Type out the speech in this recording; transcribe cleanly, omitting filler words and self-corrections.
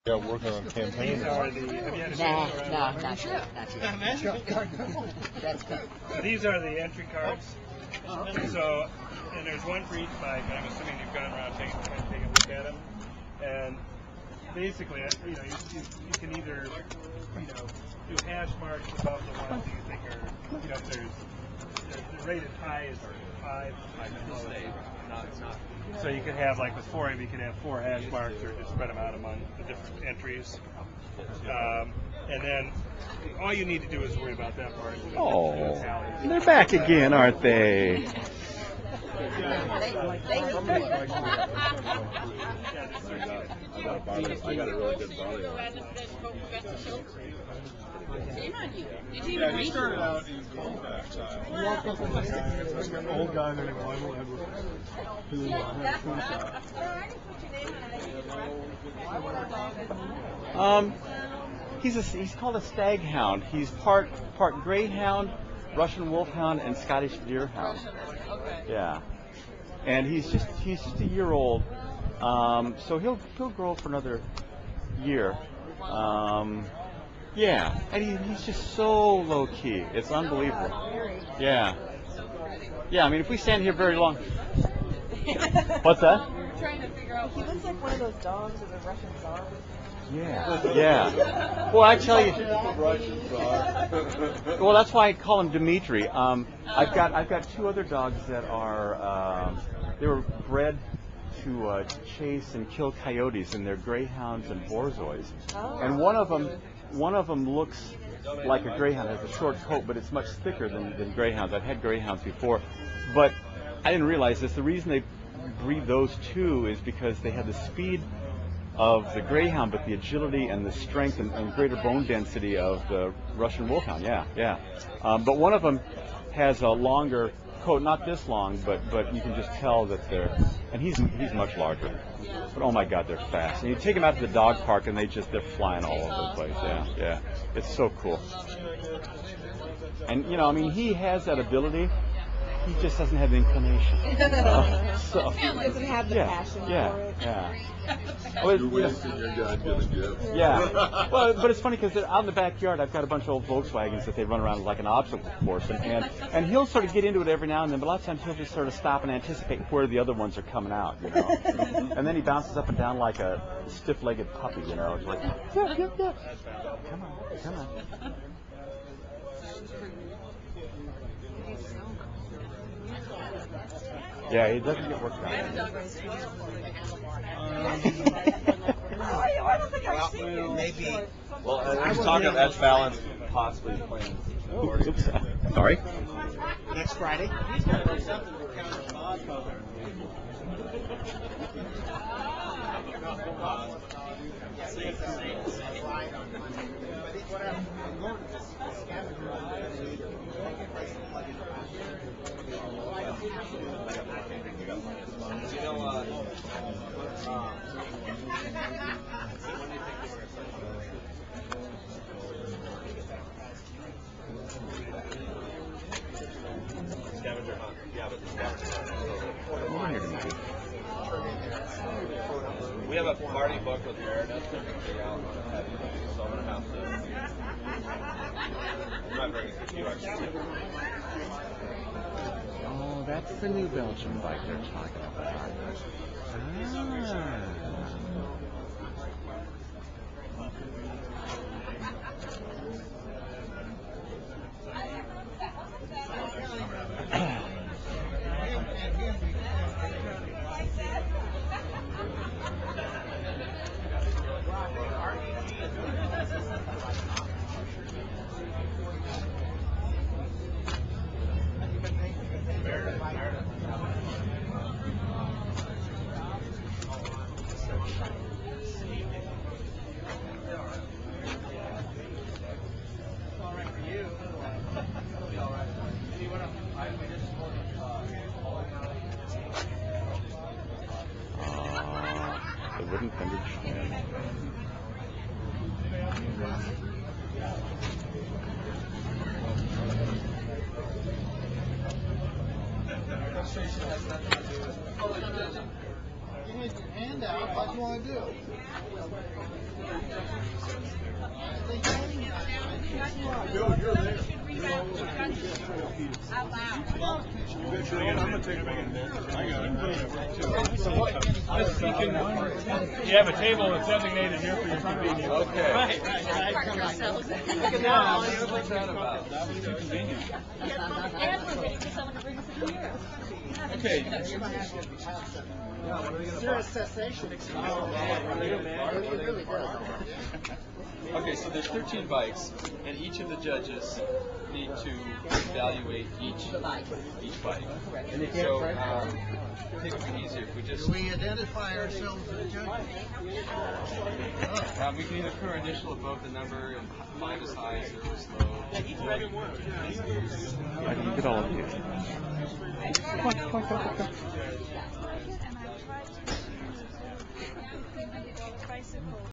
Yeah, working on campaigns. Have you had a chance to No, not yet. That's good. These are the entry cards. So, and there's one for each bike. I'm assuming you've gone around taking a look at them. And basically, you can either, do hash marks above the ones that you think are, if there's the rated highs are 5. So you could have, like with 4M, you could have 4 hash marks or just spread them out among the different entries. And then all you need to do is worry about that part. Oh, they're back again, aren't they? I got a really good barley. Yeah, he started out in gold backside. Old guy named Lionel Edwards. He's called a stag hound. He's part greyhound, Russian wolfhound, and Scottish deerhound. Yeah, and he's just a year old. So he'll grow for another year. Yeah, and he's just so low key. It's unbelievable. Yeah. Yeah, I mean, if we stand here very long. What's that? Trying to figure out. He looks like one of those dogs of the Russian Tsar. Yeah. Well, I tell you. Well, that's why I call him Dmitri. I've got 2 other dogs that are they were bred to chase and kill coyotes, and they're greyhounds and borzois. Oh. And one of them looks like a greyhound. Has a short coat, but it's much thicker than greyhounds. I've had greyhounds before, but I didn't realize this. The reason they breed those 2 is because they have the speed of the greyhound, but the agility and the strength and greater bone density of the Russian wolfhound. Yeah. But one of them has a longer coat, not this long, but you can just tell that they're, and he's much larger. But oh my God, they're fast. And you take them out to the dog park, and they're flying all over the place. Yeah. It's so cool. And I mean, he has that ability. He just doesn't have the inclination. He doesn't have the passion for it. Yeah. Well, You're wasting your God-given gift. Yeah. Well, but it's funny because out in the backyard, I've got a bunch of old Volkswagens that they run around like an obstacle course, and he'll sort of get into it every now and then, but a lot of times he'll just sort of stop and anticipate where the other ones are coming out, And then he bounces up and down like a stiff-legged puppy, It's like, yeah. Come on. Yeah, he doesn't get worked out. I don't think I've seen it. Maybe. Well, he's talking about that balance, possibly playing. Oops. Sorry. Next Friday. We have a party booked with Meredith, so I'm going to have to. I'm not bringing a few extra. Oh, that's the new Belgian bike they're talking about. You have a table that's designated here for your convenience. Okay. Right. Look at that. What's that about? And we're waiting for someone to bring us a beer. Okay. Is there a cessation? Okay, so there's 13 bikes, and each of the judges need to evaluate each bike. And they can't So, drive I think it would be easier if we just... we identify ourselves as judges? we can either put our initial above the number and 5 is high, 0 is low. I can get all of you. Come on. And I tried to bicycle.